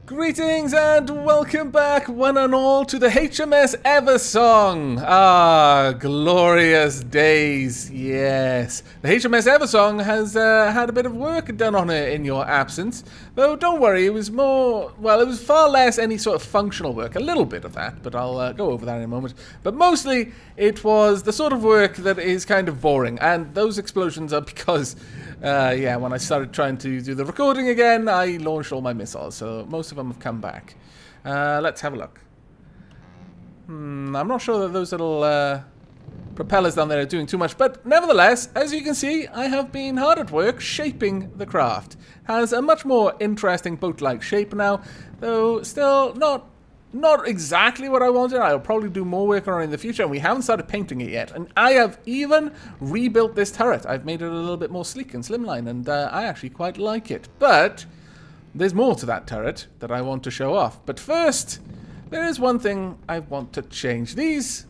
Greetings and welcome back, one and all, to the HMS Eversong. Ah, glorious days, yes. The HMS Eversong has had a bit of work done on it in your absence. Though, don't worry, it was more, well, it was far less any sort of functional work. A little bit of that, but I'll go over that in a moment. But mostly, it was the sort of work that is kind of boring. And those explosions are because... yeah, when I started trying to do the recording again, I launched all my missiles, so most of them have come back. Let's have a look. I'm not sure that those little propellers down there are doing too much, but nevertheless, as you can see, I have been hard at work shaping the craft. Has a much more interesting boat-like shape now, though still not exactly what I wanted. I'll probably do more work on it in the future, and we haven't started painting it yet. And I have even rebuilt this turret. I've made it a little bit more sleek and slimline, and I actually quite like it. But there's more to that turret that I want to show off. But first, there is one thing I want to change. These,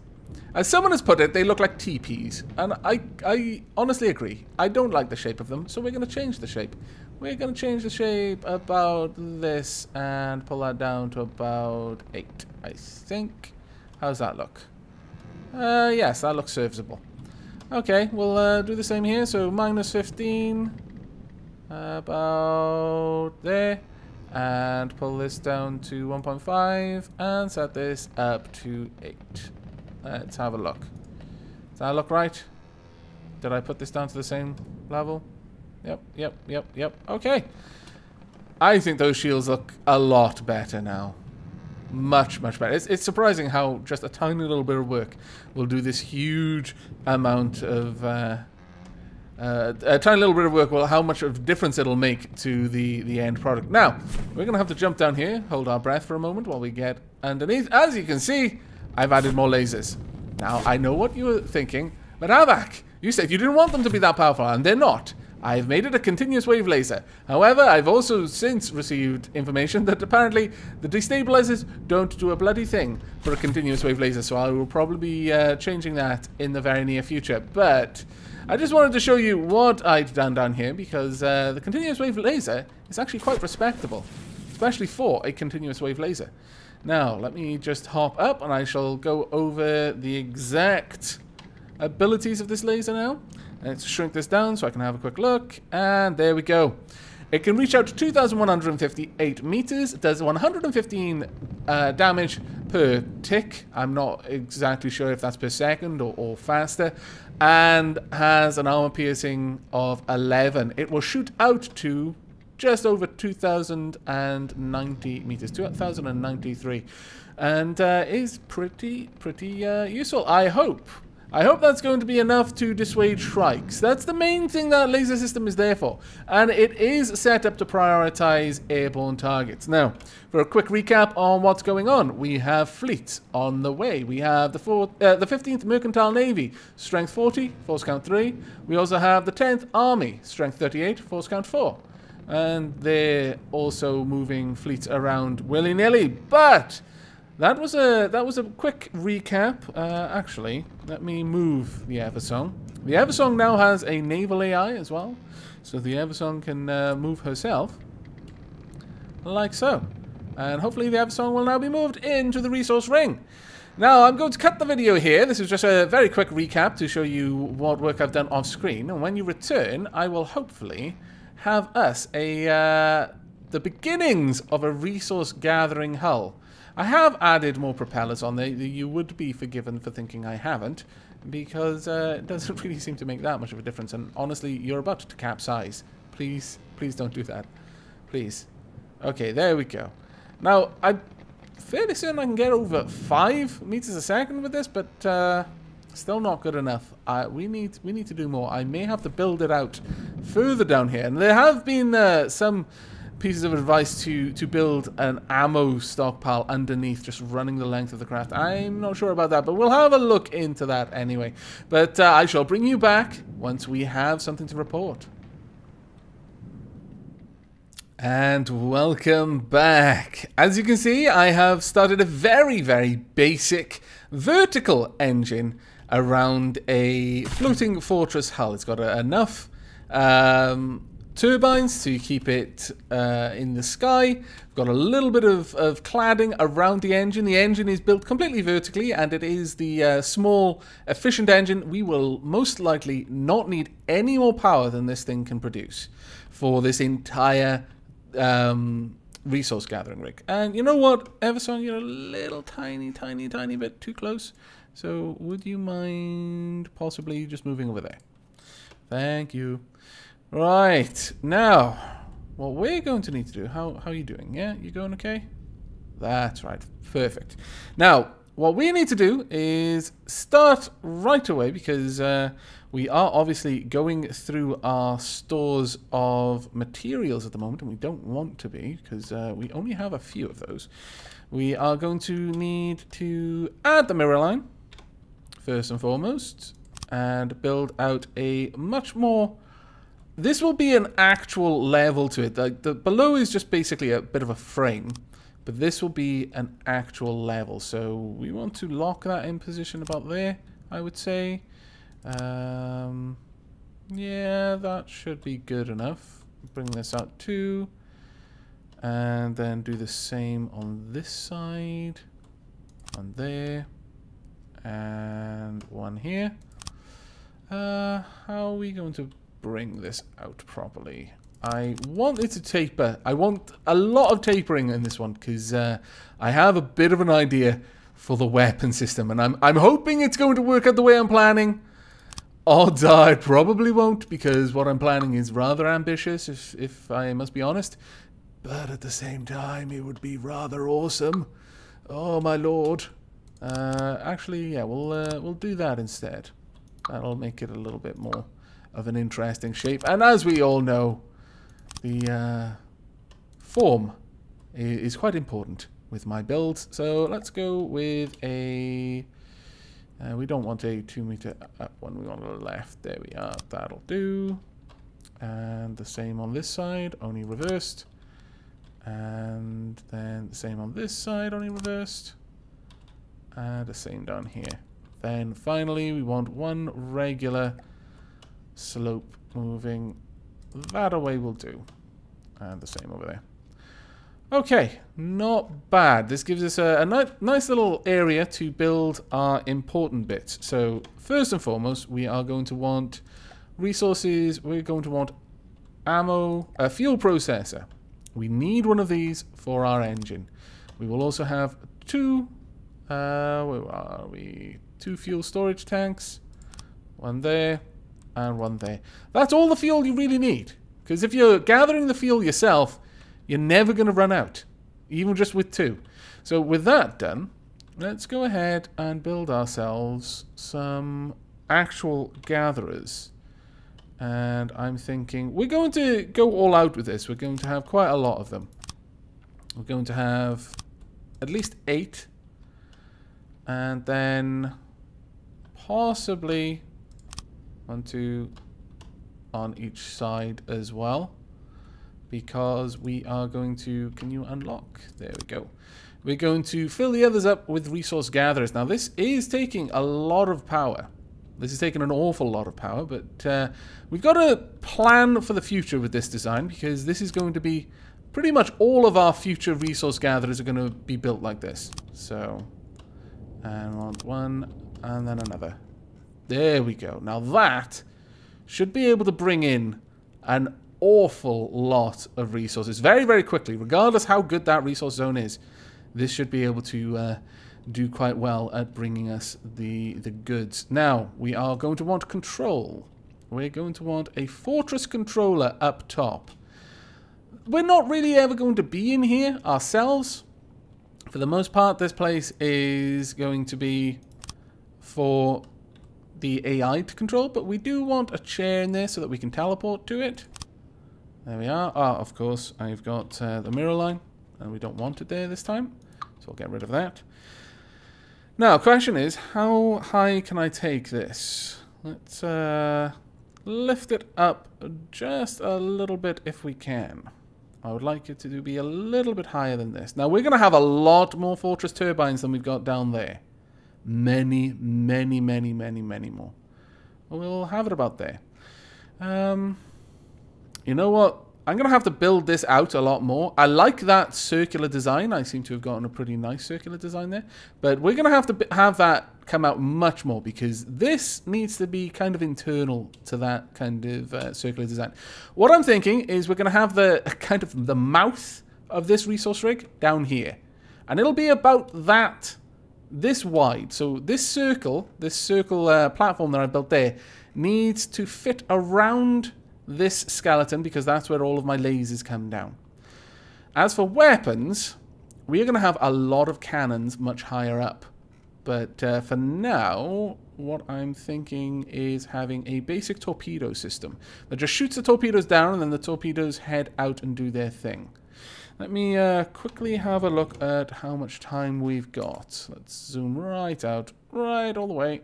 as someone has put it, they look like teepees. And I honestly agree. I don't like the shape of them, so we're going to change the shape. We're going to change the shape about this and pull that down to about 8, I think. How's that look? Yes, that looks serviceable. Okay, we'll do the same here. So minus 15, about there. And pull this down to 1.5 and set this up to 8. Let's have a look. Does that look right? Did I put this down to the same level? Yep. Okay. I think those shields look a lot better now. Much better. It's surprising how just a tiny little bit of work will do this huge amount of... a tiny little bit of work, well, how much of a difference it'll make to the end product. Now, we're going to have to jump down here, hold our breath for a moment while we get underneath. As you can see, I've added more lasers. Now, I know what you were thinking, but Aavak, you said you didn't want them to be that powerful, and they're not. I've made it a continuous wave laser. However, I've also since received information that apparently the destabilizers don't do a bloody thing for a continuous wave laser, so I will probably be changing that in the very near future. But I just wanted to show you what I've done down here, because the continuous wave laser is actually quite respectable, especially for a continuous wave laser. Now, let me just hop up and I shall go over the exact abilities of this laser now. Let's shrink this down so I can have a quick look. And there we go. It can reach out to 2,158 meters. It does 115 damage per tick. I'm not exactly sure if that's per second or faster. And has an armor piercing of 11. It will shoot out to just over 2,090 meters. 2,093. And is pretty useful, I hope. I hope that's going to be enough to dissuade Shrikes. That's the main thing that laser system is there for. And it is set up to prioritize airborne targets. Now, for a quick recap on what's going on, we have fleets on the way. We have the 15th Mercantile Navy, strength 40, force count 3. We also have the 10th Army, strength 38, force count 4. And they're also moving fleets around willy-nilly. But that was a quick recap. Actually, let me move the Eversong. The Eversong now has a naval AI as well, so the Eversong can move herself, like so. And hopefully the Eversong will now be moved into the resource ring. Now, I'm going to cut the video here. This is just a very quick recap to show you what work I've done off screen. And when you return, I will hopefully have us the beginnings of a resource gathering hull. I have added more propellers on there. You would be forgiven for thinking I haven't, because it doesn't really seem to make that much of a difference. And honestly, you're about to capsize. Please don't do that. Please. Okay, there we go. Now, I'm fairly certain I can get over 5 meters a second with this, but still not good enough. We need to do more. I may have to build it out further down here. And there have been some pieces of advice to build an ammo stockpile underneath, just running the length of the craft. I'm not sure about that, but we'll have a look into that anyway. But I shall bring you back once we have something to report. And welcome back. As you can see, I have started a very basic vertical engine around a floating fortress hull. It's got enough turbines to keep it in the sky. We've got a little bit of cladding around the engine. The engine is built completely vertically, and it is the small, efficient engine. We will most likely not need any more power than this thing can produce for this entire resource gathering rig. And you know what, Everson, you're a little tiny bit too close. So would you mind possibly just moving over there? Thank you. Right, now, what we're going to need to do, how are you doing? Yeah, you going okay? That's right, perfect. Now, what we need to do is start right away, because we are obviously going through our stores of materials at the moment, and we don't want to be, because we only have a few of those. We are going to need to add the mirror line, first and foremost, and build out a much more... This will be an actual level to it. The below is just basically a bit of a frame, but this will be an actual level. So we want to lock that in position about there, I would say. Yeah, that should be good enough. Bring this out too. And then do the same on this side. One there. And one here. How are we going to bring this out properly? I want it to taper. I want a lot of tapering in this one, because I have a bit of an idea for the weapon system, and I'm hoping it's going to work out the way I'm planning. Odds are it probably won't, because what I'm planning is rather ambitious, if I must be honest. But at the same time, it would be rather awesome. Oh my lord. Actually, yeah, we'll do that instead. That'll make it a little bit more of an interesting shape. And as we all know, the form is quite important with my builds. So let's go with a... we don't want a 2 meter up one, we want a left. There we are, that'll do. And the same on this side, only reversed. And then the same on this side, only reversed. And the same down here. Then finally we want one regular slope moving. That away will do. And the same over there. Okay, not bad. This gives us a nice little area to build our important bits. So first and foremost, we are going to want resources. We're going to want ammo, a fuel processor. We need one of these for our engine. We will also have two, where are we? 2 fuel storage tanks. One there and one there. That's all the fuel you really need. Because if you're gathering the fuel yourself, you're never going to run out. Even just with 2. So with that done, let's go ahead and build ourselves some actual gatherers. And I'm thinking, we're going to go all out with this. We're going to have quite a lot of them. We're going to have at least 8. And then possibly 1, 2 on each side as well. Because we are going to... Can you unlock? There we go. We're going to fill the others up with resource gatherers. Now this is taking a lot of power. This is taking an awful lot of power, but we've got a plan for the future with this design, because this is going to be pretty much all of our future resource gatherers are going to be built like this. So, and one, and then another. There we go. Now that should be able to bring in an awful lot of resources very, very quickly, regardless how good that resource zone is. This should be able to do quite well at bringing us the goods. Now, we are going to want control. We're going to want a fortress controller up top. We're not really ever going to be in here ourselves. For the most part, this place is going to be for the AI to control, but we do want a chair in there so that we can teleport to it. There we are. Ah, of course, I've got the mirror line, and we don't want it there this time, so I'll get rid of that. Now, question is, how high can I take this? Let's lift it up just a little bit if we can. I would like it to be a little bit higher than this. Now, we're going to have a lot more fortress turbines than we've got down there. Many, many, many, many, many more. We'll have it about there. You know what? I'm going to have to build this out a lot more. I like that circular design. I seem to have gotten a pretty nice circular design there. But we're going to have that come out much more because this needs to be kind of internal to that kind of circular design. What I'm thinking is we're going to have the kind of the mouth of this resource rig down here. And it'll be about this wide. So this circle platform that I built there needs to fit around this skeleton because that's where all of my lasers come down. As for weapons, we are going to have a lot of cannons much higher up. But for now, what I'm thinking is having a basic torpedo system that just shoots the torpedoes down and then the torpedoes head out and do their thing. Let me quickly have a look at how much time we've got. Let's zoom right out, right all the way.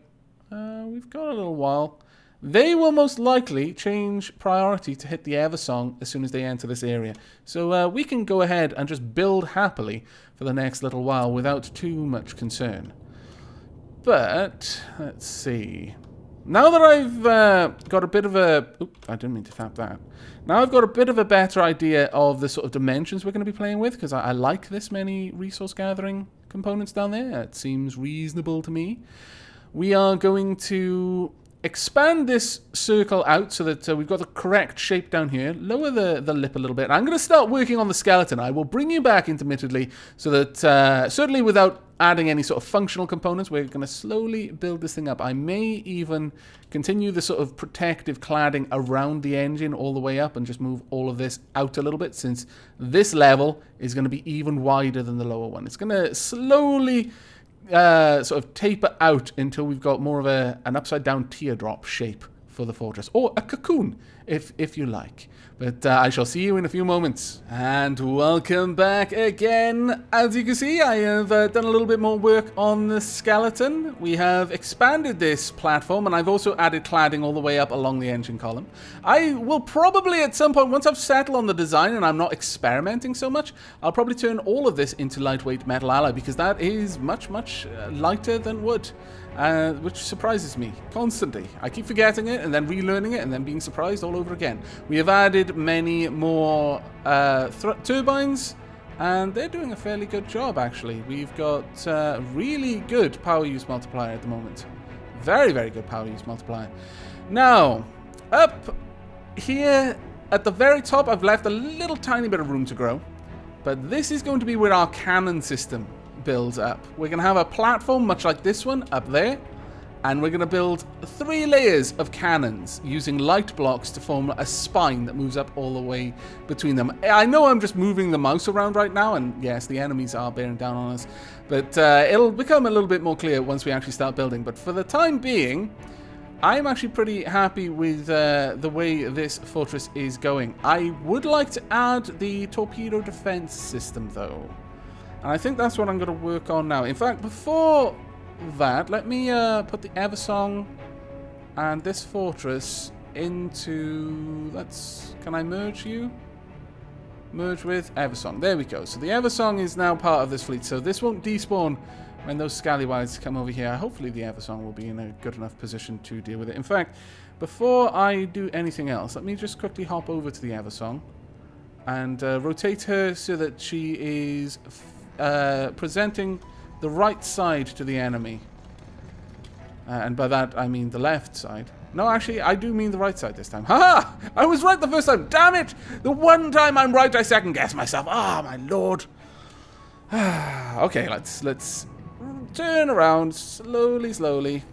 We've got a little while. They will most likely change priority to hit the Eversong as soon as they enter this area. So we can go ahead and just build happily for the next little while without too much concern. But, let's see. Now that I've got a bit of a... Oops, I didn't mean to tap that. Now I've got a bit of a better idea of the sort of dimensions we're going to be playing with, because I like this many resource gathering components down there. It seems reasonable to me. We are going to expand this circle out so that we've got the correct shape down here. Lower the lip a little bit. I'm going to start working on the skeleton. I will bring you back intermittently so that, certainly without adding any sort of functional components, we're going to slowly build this thing up. I may even continue the sort of protective cladding around the engine all the way up and just move all of this out a little bit, since this level is going to be even wider than the lower one. It's going to slowly sort of taper out until we've got more of an upside down teardrop shape for the fortress, or a cocoon if you like. But I shall see you in a few moments. And welcome back again. As you can see, I have done a little bit more work on the skeleton. We have expanded this platform, and I've also added cladding all the way up along the engine column. I will probably at some point, once I've settled on the design and I'm not experimenting so much, I'll probably turn all of this into lightweight metal alloy, because that is much, much lighter than wood. Which surprises me constantly. I keep forgetting it and then relearning it and then being surprised all over again. We have added many more turbines, and they're doing a fairly good job actually. We've got really good power use multiplier at the moment. Very, very good power use multiplier. Now, up here at the very top, I've left a little tiny bit of room to grow, but this is going to be where our cannon system builds up. We're going to have a platform much like this one up there, and we're going to build 3 layers of cannons using light blocks to form a spine that moves up all the way between them. I know I'm just moving the mouse around right now, and yes, the enemies are bearing down on us, but it'll become a little bit more clear once we actually start building. But for the time being, I'm actually pretty happy with the way this fortress is going. I would like to add the torpedo defense system though. And I think that's what I'm going to work on now. In fact, before that, let me put the Eversong and this fortress into... Can I merge you? Merge with Eversong. There we go. So the Eversong is now part of this fleet. So this won't despawn when those scallywags come over here. Hopefully the Eversong will be in a good enough position to deal with it. In fact, before I do anything else, let me just quickly hop over to the Eversong and rotate her so that she is presenting the right side to the enemy. And by that, I mean the left side. No, actually, I do mean the right side this time. Ha! I was right the first time. Damn it! The one time I'm right, I second guess myself. Ah, my lord. Okay, let's turn around slowly,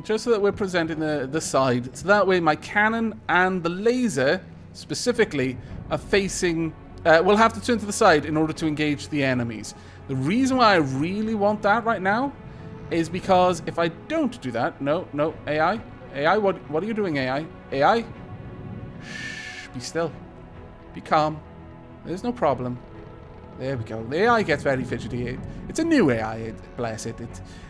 just so that we're presenting the side. So that way, my cannon and the laser specifically are facing. We'll have to turn to the side in order to engage the enemies. The reason why I really want that right now is because if I don't do that... No, AI. AI, what are you doing, AI? AI? Shh, be still. Be calm. There's no problem. There we go. The AI gets very fidgety. It's a new AI, bless it.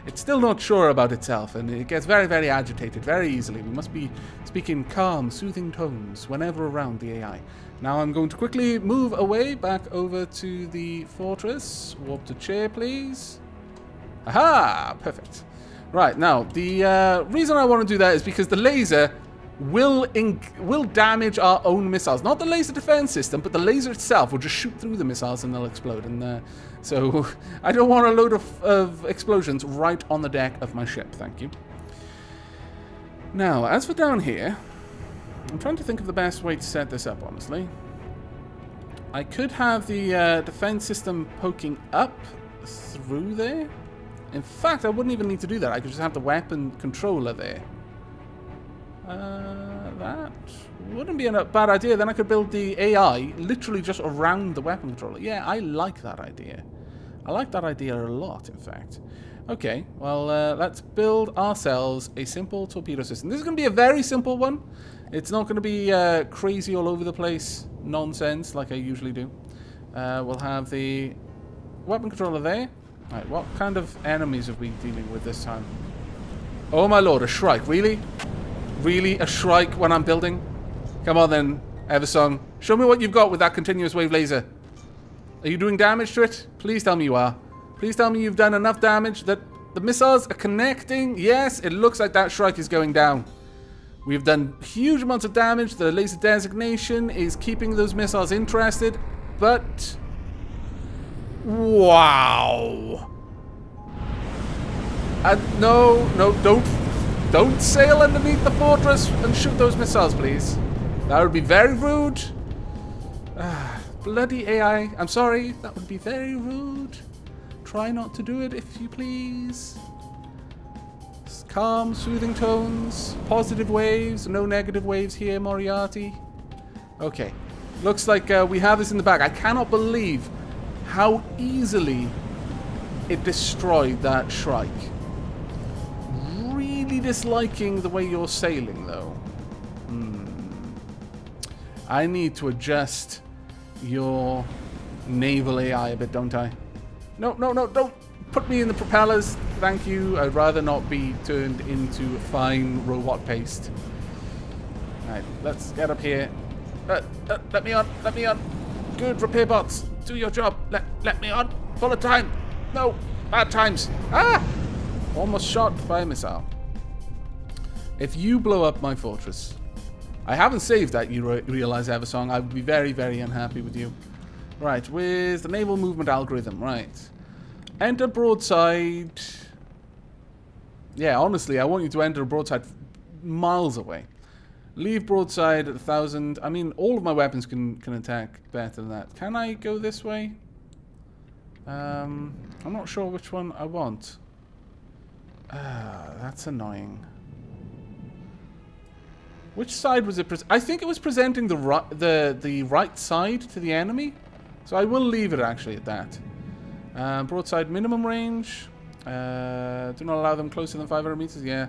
It's still not sure about itself, and it gets very, very agitated very easily. We must be speaking calm, soothing tones whenever around the AI. Now I'm going to quickly move away back over to the fortress. Warp to chair, please. Aha! Perfect. Right, now, the reason I want to do that is because the laser will damage our own missiles. Not the laser defense system, but the laser itself will just shoot through the missiles and they'll explode. And so I don't want a load of explosions right on the deck of my ship. Thank you. Now, as for down here, I'm trying to think of the best way to set this up, honestly. I could have the defense system poking up through there. In fact, I wouldn't even need to do that. I could just have the weapon controller there. That wouldn't be a bad idea. Then I could build the AI literally just around the weapon controller. Yeah, I like that idea. I like that idea a lot, in fact. Okay, well, let's build ourselves a simple torpedo system. This is going to be a very simple one. It's not going to be crazy all over the place nonsense like I usually do. We'll have the weapon controller there. Alright, what kind of enemies are we dealing with this time? Oh my lord, a Shrike. Really? Really? A Shrike when I'm building? Come on then, Eversong. Show me what you've got with that continuous wave laser. Are you doing damage to it? Please tell me you are. Please tell me you've done enough damage that the missiles are connecting. Yes, it looks like that Shrike is going down. We've done huge amounts of damage. The laser designation is keeping those missiles interested. But... wow. No, don't sail underneath the fortress and shoot those missiles, please. That would be very rude. Bloody AI. I'm sorry. That would be very rude. Try not to do it, if you please. Calm, soothing tones. Positive waves. No negative waves here, Moriarty. Okay. Looks like we have this in the bag. I cannot believe how easily it destroyed that Shrike. Really disliking the way you're sailing, though. I need to adjust your naval AI a bit, don't I? No, don't put me in the propellers. Thank you. I'd rather not be turned into fine robot paste. Alright, let's get up here. Let me on. Good, repair bots. Do your job. Let me on. Full of time. No, bad times. Ah! Almost shot by a missile. If you blow up my fortress, I haven't saved that, you realize, Eversong. I would be very, very unhappy with you. Right, with the naval movement algorithm, right. Enter broadside. Yeah, honestly, I want you to enter a broadside miles away. Leave broadside at 1,000. I mean, all of my weapons can attack better than that. Can I go this way? I'm not sure which one I want. That's annoying. Which side was it? I think it was presenting the right side to the enemy. So I will leave it actually at that. Broadside minimum range. Do not allow them closer than 500 meters. Yeah.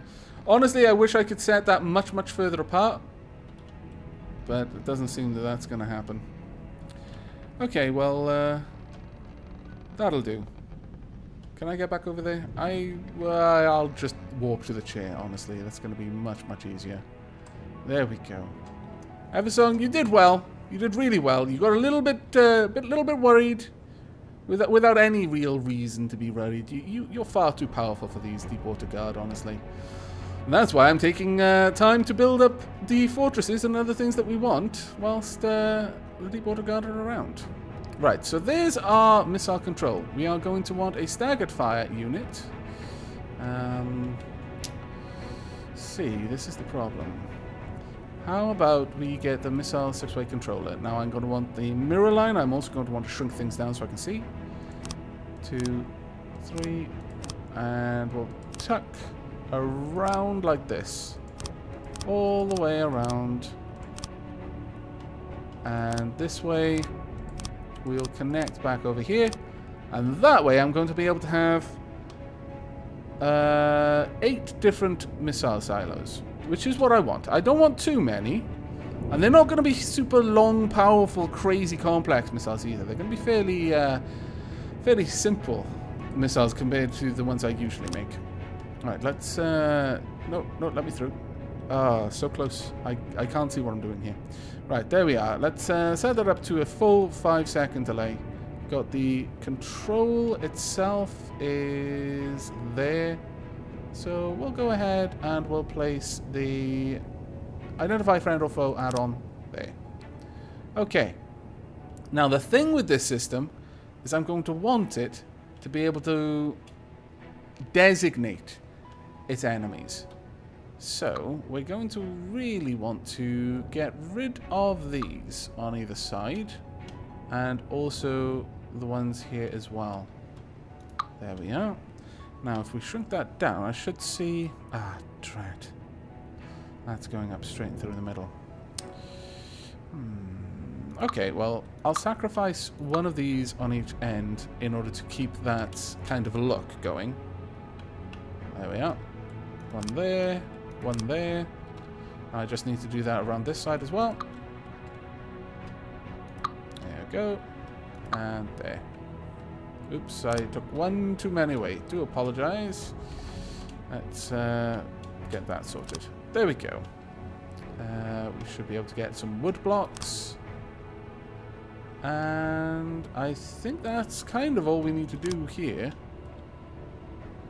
Honestly, I wish I could set that much further apart. But it doesn't seem that that's going to happen. Okay, well, that'll do. Can I get back over there? I'll just warp to the chair, honestly. That's going to be much easier. There we go. Eversong, you did well. You did really well. You got a little bit worried, without any real reason to be worried. You're far too powerful for these Deepwater Guard, honestly. And that's why I'm taking time to build up the fortresses and other things that we want, whilst the Deepwater Guard are around. Right, so there's our missile control. We are going to want a staggered fire unit. See, this is the problem. How about we get the missile 6-way controller? Now I'm going to want the mirror line. I'm also going to want to shrink things down so I can see. 2, 3, and we'll tuck around like this. All the way around. And this way we'll connect back over here. And that way I'm going to be able to have 8 different missile silos. Which is what I want. I don't want too many. And they're not going to be super long, powerful, crazy, complex missiles either. They're going to be fairly simple missiles compared to the ones I usually make. Alright, let's... No, let me through. Ah, so close. I can't see what I'm doing here. Right, there we are. Let's set that up to a full 5-second delay. Got the control itself is there. So we'll go ahead and we'll place the Identify friend or foe add-on. There. Okay. Now, the thing with this system is I'm going to want it to be able to designate its enemies. So, we're going to really want to get rid of these on either side. And also the ones here as well. There we are. Now, if we shrink that down, I should see... Ah, drat. That's going up straight through the middle. Okay, well, I'll sacrifice one of these on each end in order to keep that kind of look going. There we are. One there, one there. I just need to do that around this side as well. There we go. And there. Oops, I took one too many away. Do apologize. Let's get that sorted. There we go. We should be able to get some wood blocks. And I think that's kind of all we need to do here.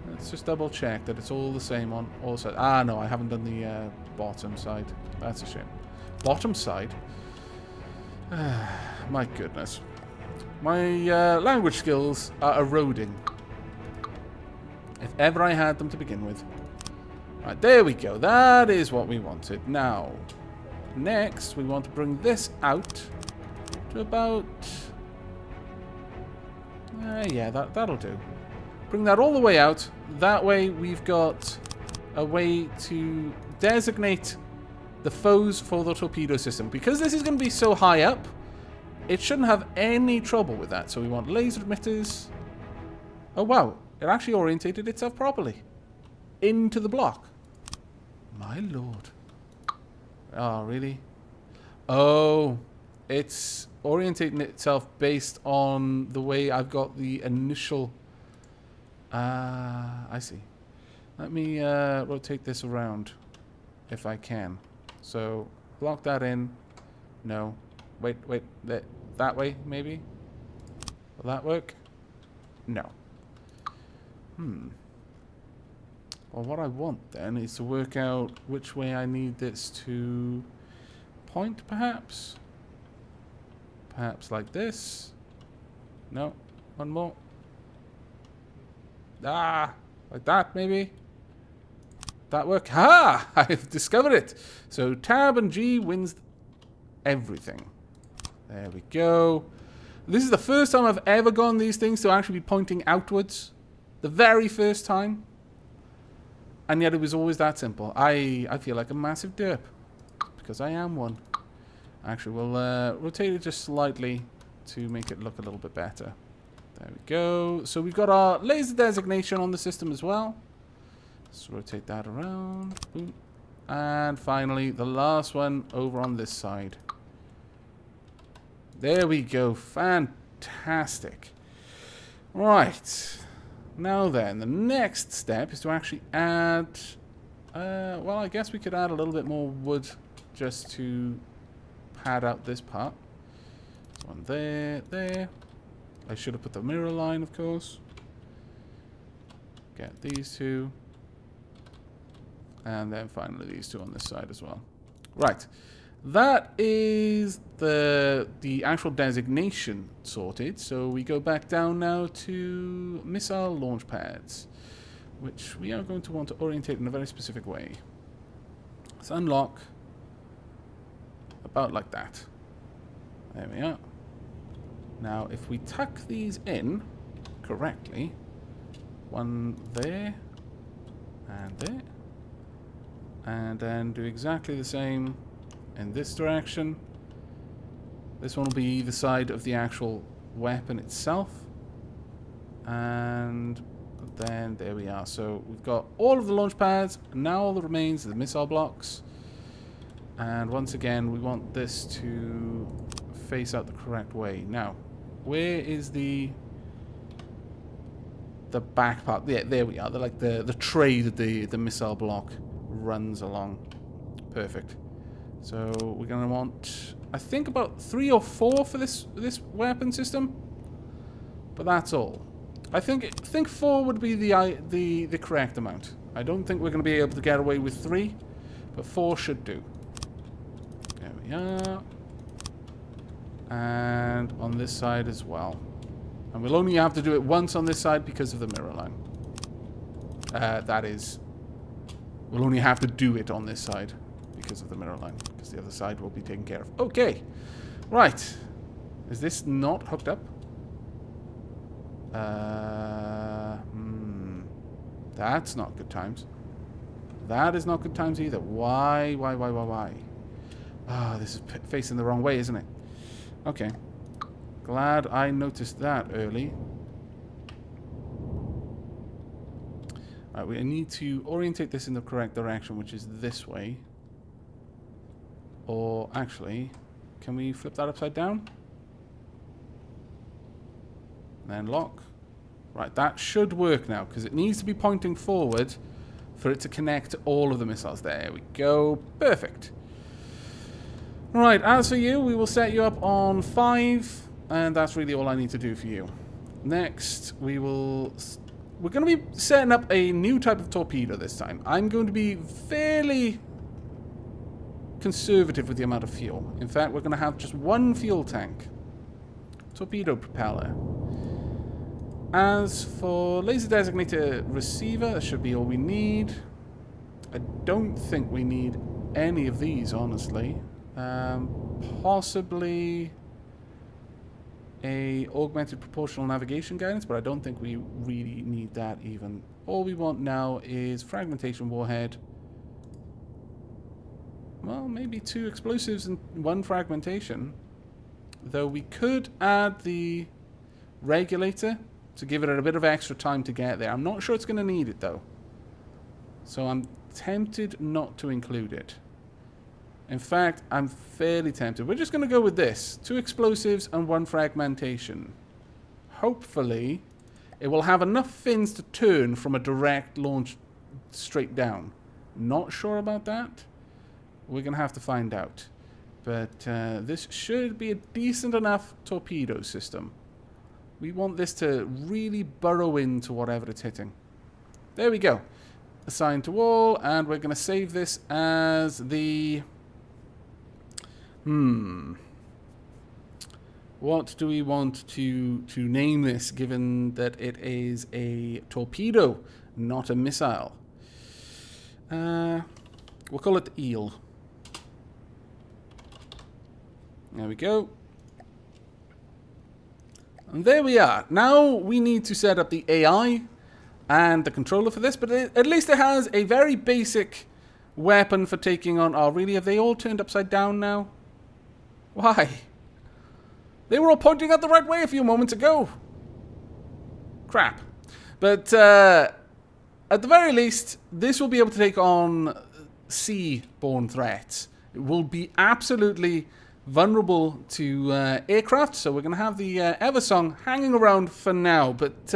Let's just double check that it's all the same on all sides. Ah, no, I haven't done the bottom side. That's a shame. Bottom side? My goodness. My language skills are eroding. If ever I had them to begin with. Right, there we go. That is what we wanted. Now, next, we want to bring this out to about... yeah, that'll do. Bring that all the way out. That way, we've got a way to designate the foes for the torpedo system. Because this is going to be so high up, it shouldn't have any trouble with that. So we want laser emitters. Oh, wow. It actually orientated itself properly. Into the block. My lord. Oh, really? Oh, it's orientating itself based on the way I've got the initial... I see. Let me rotate this around if I can. So, block that in. No. Wait. That way, maybe? Will that work? No. Well, what I want then is to work out which way I need this to point, perhaps? Perhaps like this? No? One more? Ah! Like that, maybe? That work? Ha! I've discovered it! So Tab and G wins everything. There we go. This is the first time I've ever gotten these things to actually be pointing outwards. The very first time. And yet it was always that simple. I feel like a massive derp. Because I am one. Actually, we'll rotate it just slightly to make it look a little bit better. There we go. So we've got our laser designation on the system as well. Let's rotate that around. Boom. And finally, the last one over on this side. There we go. Fantastic. Right. Now then, the next step is to actually add... well, I guess we could add a little bit more wood just to pad out this part. There's one there. I should have put the mirror line, of course. Get these two. And then finally these two on this side as well. Right. That is the actual designation sorted. So we go back down now to missile launch pads, which we are going to want to orientate in a very specific way. Let's unlock about like that. There we are. Now, if we tuck these in correctly, one there and there, and then do exactly the same in this direction. This one will be the side of the actual weapon itself. And then there we are. So we've got all of the launch pads. Now all that remains are the missile blocks. And once again, we want this to face out the correct way. Now, where is the back part? Yeah, there we are. They're like the tray that the missile block runs along. Perfect. So we're going to want, I think, about 3 or 4 for this weapon system. But that's all. I think 4 would be the correct amount. I don't think we're going to be able to get away with 3, but 4 should do. we are. And on this side as well. And we'll only have to do it once on this side because of the mirror line. That is... We'll only have to do it on this side because of the mirror line. Because the other side will be taken care of. Okay. Right. Is this not hooked up? That's not good times. That is not good times either. Why? Ah, this is facing the wrong way, isn't it? Okay. Glad I noticed that early. Alright, we need to orientate this in the correct direction, which is this way. Or, actually, can we flip that upside down? Then lock. Right, that should work now, because it needs to be pointing forward for it to connect to all of the missiles. There we go. Perfect. Right, as for you, we will set you up on 5, and that's really all I need to do for you. Next, we're going to be setting up a new type of torpedo this time. I'm going to be fairly conservative with the amount of fuel. In fact, we're going to have just one fuel tank. Torpedo propeller. As for laser designator receiver, that should be all we need. I don't think we need any of these, honestly. Possibly a augmented proportional navigation guidance, but I don't think we really need that even. All we want now is fragmentation warhead. Well, maybe 2 explosives and 1 fragmentation. Though we could add the regulator to give it a bit of extra time to get there. I'm not sure it's going to need it, though. So I'm tempted not to include it. In fact, I'm fairly tempted. We're just going to go with this. 2 explosives and 1 fragmentation. Hopefully, it will have enough fins to turn from a direct launch straight down. Not sure about that. We're going to have to find out. But this should be a decent enough torpedo system. We want this to really burrow into whatever it's hitting. There we go. Assign to all, and we're going to save this as the... What do we want to name this, given that it is a torpedo, not a missile? We'll call it the eel. There we go. And there we are. Now we need to set up the AI and the controller for this, but at least it has a very basic weapon for taking on... Oh, really? Have they all turned upside down now? Why? They were all pointing out the right way a few moments ago. Crap. But at the very least, this will be able to take on sea-borne threats. It will be absolutely vulnerable to aircraft, so we're going to have the Eversong hanging around for now. But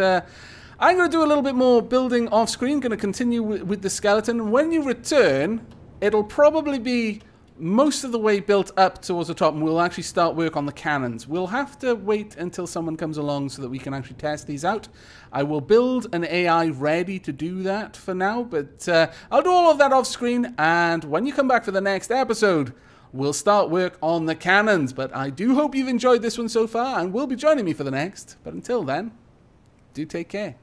I'm going to do a little bit more building off screen, going to continue with the skeleton. And when you return, it'll probably be most of the way built up towards the top, and we'll actually start work on the cannons. We'll have to wait until someone comes along so that we can actually test these out. I will build an AI ready to do that for now, but I'll do all of that off screen, and when you come back for the next episode, we'll start work on the cannons. But I do hope you've enjoyed this one so far and will be joining me for the next. But until then, do take care.